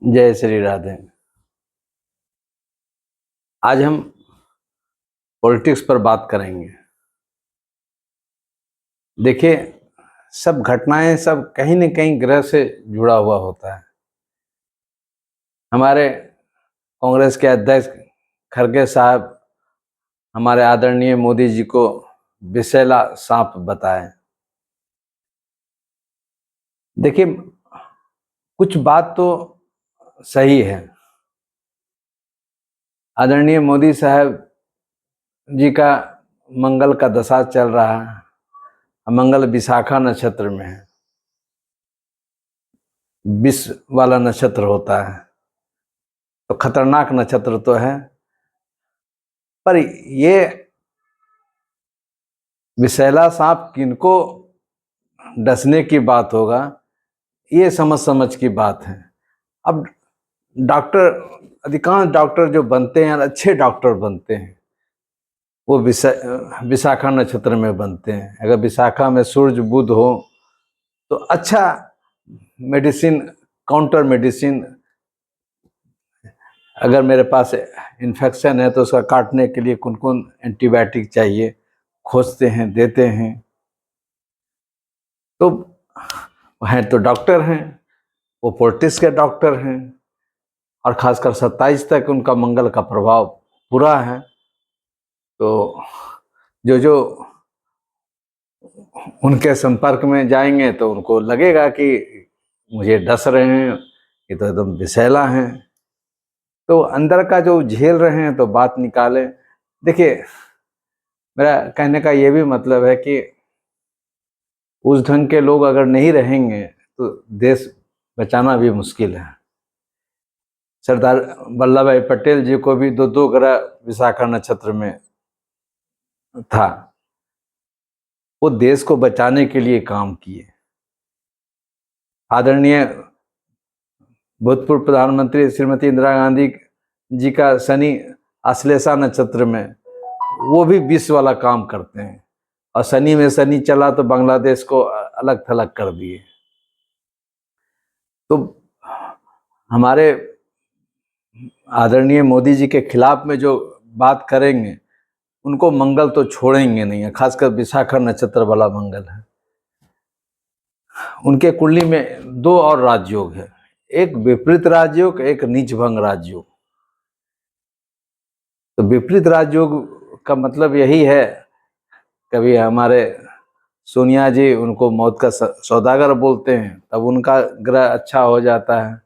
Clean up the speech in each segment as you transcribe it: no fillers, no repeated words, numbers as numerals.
जय श्री राधे। आज हम पॉलिटिक्स पर बात करेंगे। देखिए, सब घटनाएं सब कहीं न कहीं ग्रह से जुड़ा हुआ होता है। हमारे कांग्रेस के अध्यक्ष खड़गे साहब हमारे आदरणीय मोदी जी को विषैला सांप बताए। देखिए, कुछ बात तो सही है। आदरणीय मोदी साहब जी का मंगल का दशा चल रहा है। मंगल विशाखा नक्षत्र में है। विष वाला नक्षत्र होता है, तो खतरनाक नक्षत्र तो है, पर ये विषैला सांप किनको डसने की बात होगा, ये समझ समझ की बात है। अब डॉक्टर, अधिकांश डॉक्टर जो बनते हैं, अच्छे डॉक्टर बनते हैं, वो विशाखा नक्षत्र में बनते हैं। अगर विशाखा में सूर्य बुध हो तो अच्छा मेडिसिन, काउंटर मेडिसिन, अगर मेरे पास इन्फेक्शन है तो उसका काटने के लिए कौन कौन एंटीबायोटिक चाहिए, खोजते हैं, देते हैं। तो हैं तो डॉक्टर हैं, वो पॉलिटिक्स के डॉक्टर हैं, और खासकर 27 तक उनका मंगल का प्रभाव पूरा है। तो जो जो उनके संपर्क में जाएंगे तो उनको लगेगा कि मुझे डस रहे हैं, ये तो एकदम विषैला हैं। तो अंदर का जो झेल रहे हैं तो बात निकालें। देखिए, मेरा कहने का ये भी मतलब है कि उस ढंग के लोग अगर नहीं रहेंगे तो देश बचाना भी मुश्किल है। सरदार वल्लभ भाई पटेल जी को भी दो ग्रह विशाखा नक्षत्र में था। वो देश को बचाने के लिए काम किए। आदरणीय भूतपूर्व प्रधानमंत्री श्रीमती इंदिरा गांधी जी का शनि आश्लेषा नक्षत्र में, वो भी विष वाला काम करते हैं, और शनि में शनि चला तो बांग्लादेश को अलग थलग कर दिए। तो हमारे आदरणीय मोदी जी के खिलाफ में जो बात करेंगे उनको मंगल तो छोड़ेंगे नहीं है, खासकर विशाखा नक्षत्र वाला मंगल है। उनके कुंडली में दो और राजयोग है, एक विपरीत राजयोग, एक नीच भंग राजयोग। तो विपरीत राजयोग का मतलब यही है, कभी हमारे सोनिया जी उनको मौत का सौदागर बोलते हैं, तब उनका ग्रह अच्छा हो जाता है,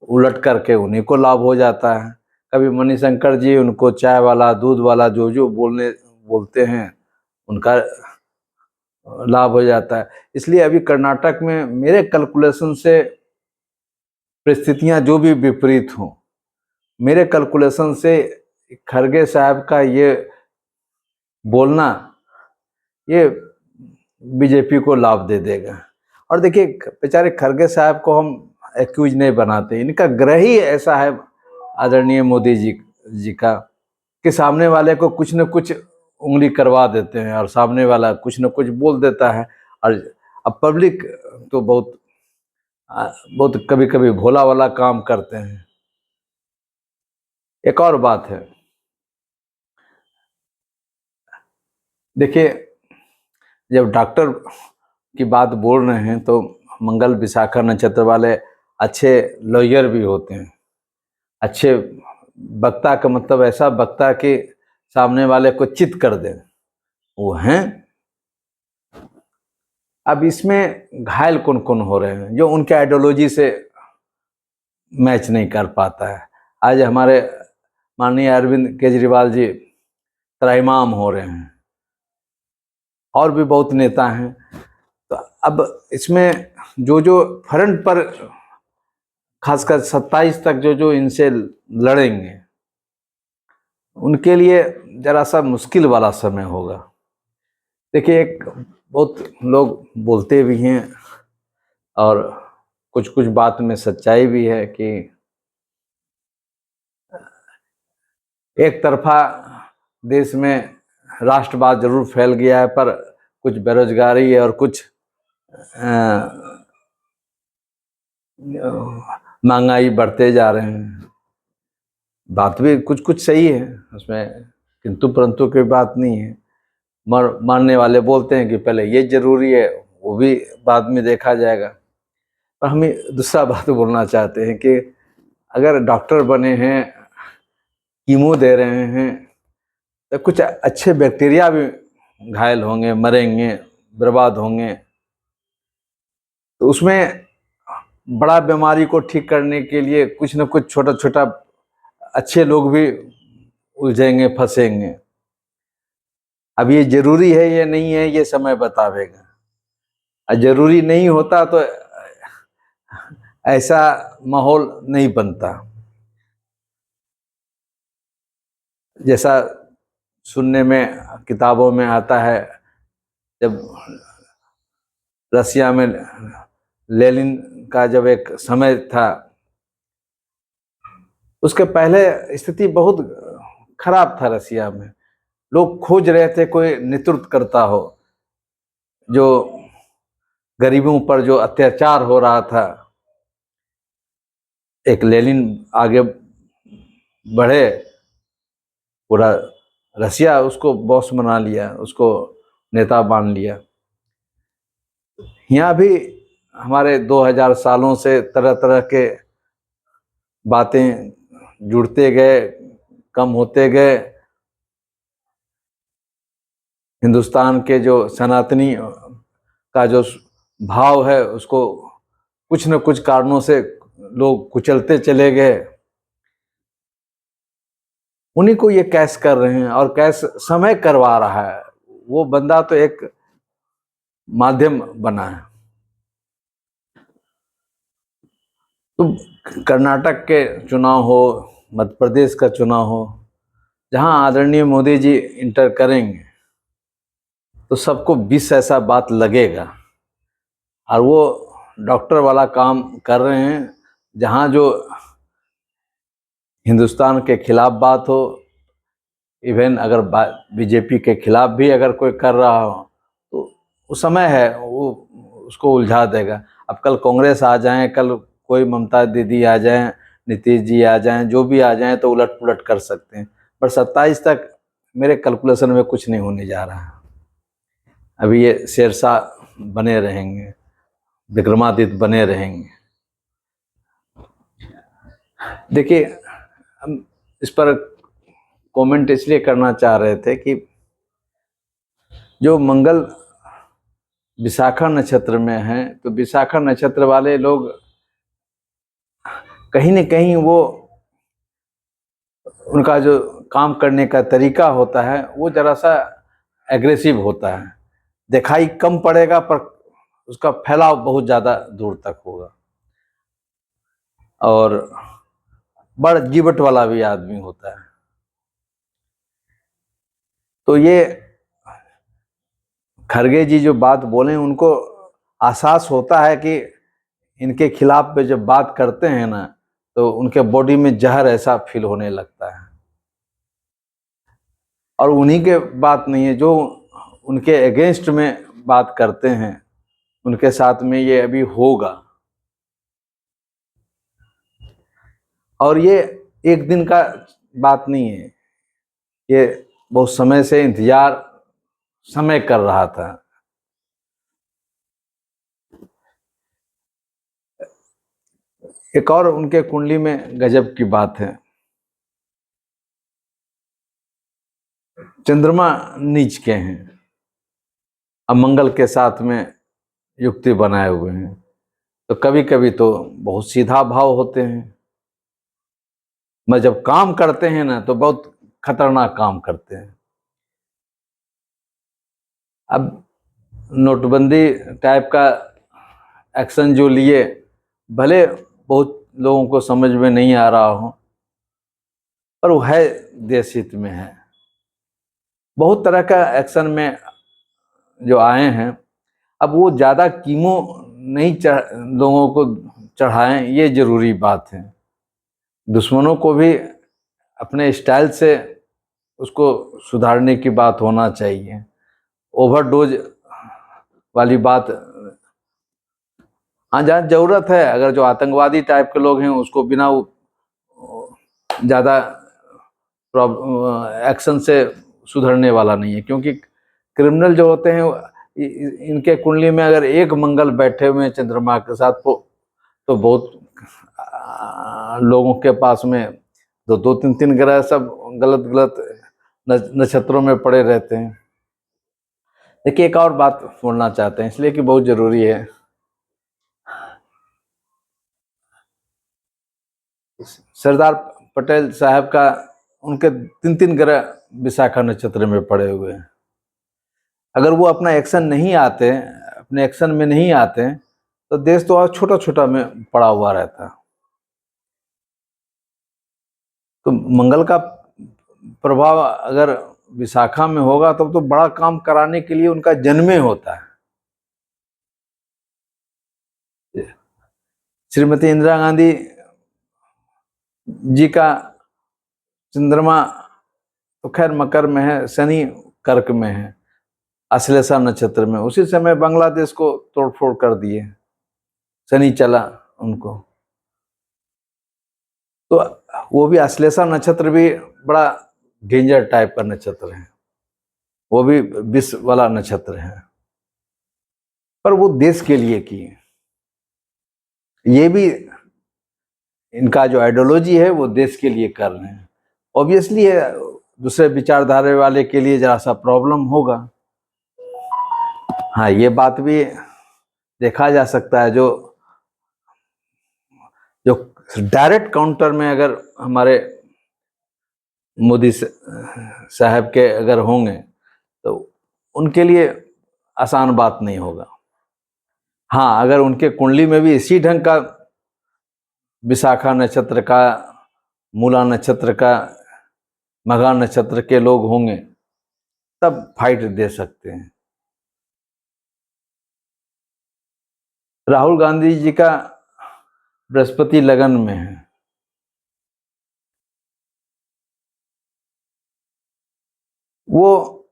उलट करके उन्हीं को लाभ हो जाता है। कभी मणिशंकर जी उनको चाय वाला, दूध वाला, जो बोलते हैं, उनका लाभ हो जाता है। इसलिए अभी कर्नाटक में मेरे कैलकुलेशन से परिस्थितियां जो भी विपरीत हों, मेरे कैलकुलेशन से खड़गे साहब का ये बोलना, ये बीजेपी को लाभ दे देगा। और देखिए, बेचारे खड़गे साहब को हम एक्यूज नहीं बनाते, इनका ग्रह ही ऐसा है आदरणीय मोदी जी का, कि सामने वाले को कुछ न कुछ उंगली करवा देते हैं, और सामने वाला कुछ न कुछ बोल देता है। और अब पब्लिक तो बहुत कभी कभी भोला वाला काम करते हैं। एक और बात है, देखिए, जब डॉक्टर की बात बोल रहे हैं तो मंगल विशाखा नक्षत्र वाले अच्छे लॉयर भी होते हैं। अच्छे वक्ता का मतलब ऐसा वक्ता कि सामने वाले को चित कर दे, वो हैं। अब इसमें घायल कौन कौन हो रहे हैं, जो उनके आइडियोलॉजी से मैच नहीं कर पाता है। आज हमारे माननीय अरविंद केजरीवाल जी त्राहिमाम हो रहे हैं, और भी बहुत नेता हैं। तो अब इसमें जो जो फ्रंट पर खासकर 27 तक जो इनसे लड़ेंगे, उनके लिए जरा सा मुश्किल वाला समय होगा। देखिए, एक बहुत लोग बोलते भी हैं, और कुछ कुछ बात में सच्चाई भी है, कि एक तरफा देश में राष्ट्रवाद जरूर फैल गया है, पर कुछ बेरोजगारी और कुछ महंगाई बढ़ते जा रहे हैं। बात भी कुछ कुछ सही है उसमें, किंतु परंतु की बात नहीं है। मानने वाले बोलते हैं कि पहले ये जरूरी है, वो भी बाद में देखा जाएगा। पर हम दूसरा बात बोलना चाहते हैं कि अगर डॉक्टर बने हैं, कीमो दे रहे हैं, तो कुछ अच्छे बैक्टीरिया भी घायल होंगे, मरेंगे, बर्बाद होंगे। तो उसमें बड़ा बीमारी को ठीक करने के लिए कुछ न कुछ छोटा छोटा अच्छे लोग भी उलझेंगे, फंसेंगे। अब ये जरूरी है या नहीं है, ये समय बतावेगा। जरूरी नहीं होता तो ऐसा माहौल नहीं बनता। जैसा सुनने में, किताबों में आता है, जब रसिया में लेनिन का जब एक समय था, उसके पहले स्थिति बहुत खराब था रसिया में। लोग खोज रहे थे कोई नेतृत्व करता हो, जो गरीबों पर जो अत्याचार हो रहा था। एक लेनिन आगे बढ़े, पूरा रसिया उसको बॉस बना लिया, उसको नेता मान लिया। यहाँ भी हमारे 2000 सालों से तरह तरह के बातें जुड़ते गए, कम होते गए। हिंदुस्तान के जो सनातनी का जो भाव है, उसको कुछ न कुछ कारणों से लोग कुचलते चले गए। उन्हीं को ये कैश कर रहे हैं, और कैश समय करवा रहा है। वो बंदा तो एक माध्यम बना है। तो कर्नाटक के चुनाव हो, मध्य प्रदेश का चुनाव हो, जहां आदरणीय मोदी जी इंटर करेंगे, तो सबको 20 ऐसा बात लगेगा। और वो डॉक्टर वाला काम कर रहे हैं, जहां जो हिंदुस्तान के खिलाफ बात हो, इवन अगर बीजेपी के खिलाफ भी अगर कोई कर रहा हो, तो वो समय है, वो उसको उलझा देगा। अब कल कांग्रेस आ जाए, कल कोई ममता दीदी आ जाए, नीतीश जी आ जाएं, जो भी आ जाएं, तो उलट पुलट कर सकते हैं। पर 27 तक मेरे कैलकुलेशन में कुछ नहीं होने जा रहा है। अभी ये शेरशाह बने रहेंगे, विक्रमादित्य बने रहेंगे। देखिए, हम इस पर कमेंट इसलिए करना चाह रहे थे कि जो मंगल विशाखा नक्षत्र में है, तो विशाखा नक्षत्र वाले लोग कहीं न कहीं वो, उनका जो काम करने का तरीका होता है, वो जरा सा एग्रेसिव होता है। दिखाई कम पड़ेगा, पर उसका फैलाव बहुत ज़्यादा दूर तक होगा। और बड़ जीवट वाला भी आदमी होता है। तो ये खरगे जी जो बात बोले, उनको एहसास होता है कि इनके खिलाफ पे जब बात करते हैं ना, तो उनके बॉडी में जहर ऐसा फील होने लगता है। और उन्हीं के बात नहीं है, जो उनके अगेंस्ट में बात करते हैं, उनके साथ में ये अभी होगा। और ये एक दिन का बात नहीं है, ये बहुत समय से इंतजार समय कर रहा था। एक और उनके कुंडली में गजब की बात है, चंद्रमा नीच के हैं, अब मंगल के साथ में युक्ति बनाए हुए हैं। तो कभी कभी तो बहुत सीधा भाव होते हैं, मैं जब काम करते हैं ना, तो बहुत खतरनाक काम करते हैं। अब नोटबंदी टाइप का एक्शन जो लिए, भले बहुत लोगों को समझ में नहीं आ रहा हो, पर वो है देश हित में है। बहुत तरह का एक्शन में जो आए हैं, अब वो ज़्यादा कीमो नहीं लोगों को चढ़ाएं, ये जरूरी बात है। दुश्मनों को भी अपने स्टाइल से उसको सुधारने की बात होना चाहिए। ओवरडोज वाली बात हाँ, जहाँ जरूरत है, अगर जो आतंकवादी टाइप के लोग हैं उसको बिना ज़्यादा एक्शन से सुधरने वाला नहीं है, क्योंकि क्रिमिनल जो होते हैं इनके कुंडली में अगर एक मंगल बैठे हुए हैं चंद्रमा के साथ तो बहुत लोगों के पास में दो तीन तीन ग्रह सब गलत गलत नक्षत्रों में पड़े रहते हैं। देखिए, एक और बात बोलना चाहते हैं इसलिए कि बहुत जरूरी है। सरदार पटेल साहब का उनके तीन तीन ग्रह विशाखा नक्षत्र में पड़े हुए हैं। अगर वो अपना एक्शन नहीं आते, अपने एक्शन में नहीं आते तो देश तो और छोटा छोटा में पड़ा हुआ रहता। तो मंगल का प्रभाव अगर विशाखा में होगा तब तो बड़ा काम कराने के लिए उनका जन्मे होता है। श्रीमती इंदिरा गांधी जी का चंद्रमा तो खैर मकर में है, शनि कर्क में है, अश्लेषा नक्षत्र में। उसी समय बांग्लादेश को तोड़फोड़ कर दिए, शनि चला उनको। तो वो भी अश्लेषा नक्षत्र भी बड़ा डेंजर टाइप का नक्षत्र है, वो भी विष वाला नक्षत्र है, पर वो देश के लिए किए। ये भी इनका जो आइडियोलॉजी है वो देश के लिए कर रहे हैं। ऑब्वियसली है, दूसरे विचारधारा वाले के लिए जरा सा प्रॉब्लम होगा। हाँ, ये बात भी देखा जा सकता है, जो डायरेक्ट काउंटर में अगर हमारे मोदी साहब के अगर होंगे तो उनके लिए आसान बात नहीं होगा। हाँ, अगर उनके कुंडली में भी इसी ढंग का विशाखा नक्षत्र का, मूला नक्षत्र का, मघा नक्षत्र के लोग होंगे तब फाइट दे सकते हैं। राहुल गांधी जी का बृहस्पति लगन में है, वो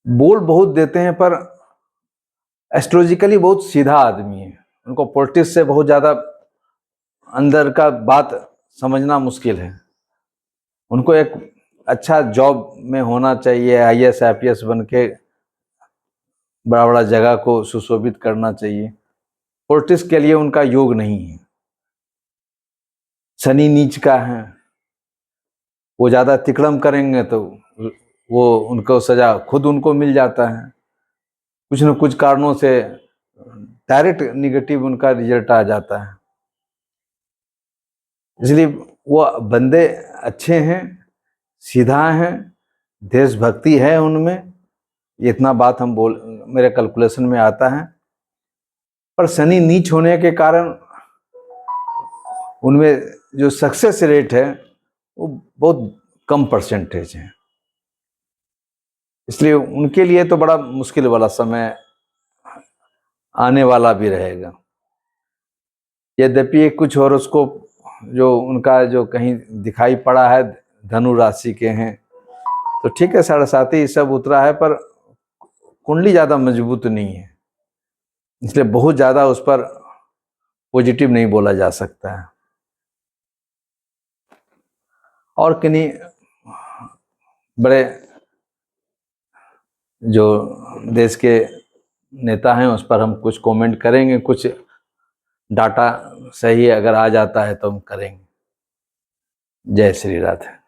बोल बहुत देते हैं पर एस्ट्रोलॉजिकली बहुत सीधा आदमी है। उनको पॉलिटिक्स से बहुत ज़्यादा अंदर का बात समझना मुश्किल है। उनको एक अच्छा जॉब में होना चाहिए, IAS IPS बन के बड़ा बड़ा जगह को सुशोभित करना चाहिए। पॉलिटिक्स के लिए उनका योग नहीं है। शनि नीच का है, वो ज़्यादा तिकड़म करेंगे तो वो उनको सजा खुद उनको मिल जाता है। कुछ न कुछ कारणों से डायरेक्ट निगेटिव उनका रिजल्ट आ जाता है। इसलिए वो बंदे अच्छे हैं, सीधा हैं, देशभक्ति है उनमें, इतना बात हम मेरे कैलकुलेशन में आता है। पर शनि नीच होने के कारण उनमें जो सक्सेस रेट है वो बहुत कम परसेंटेज है। इसलिए उनके लिए तो बड़ा मुश्किल वाला समय आने वाला भी रहेगा। यद्यपि कुछ हॉरोस्कोप जो उनका जो कहीं दिखाई पड़ा है धनु राशि के हैं तो ठीक है, 7.5 सब उतरा है, पर कुंडली ज़्यादा मजबूत नहीं है, इसलिए बहुत ज़्यादा उस पर पॉजिटिव नहीं बोला जा सकता है। और किन्हीं बड़े जो देश के नेता हैं उस पर हम कुछ कमेंट करेंगे, कुछ डाटा सही अगर आ जाता है तो हम करेंगे। जय श्री राधे।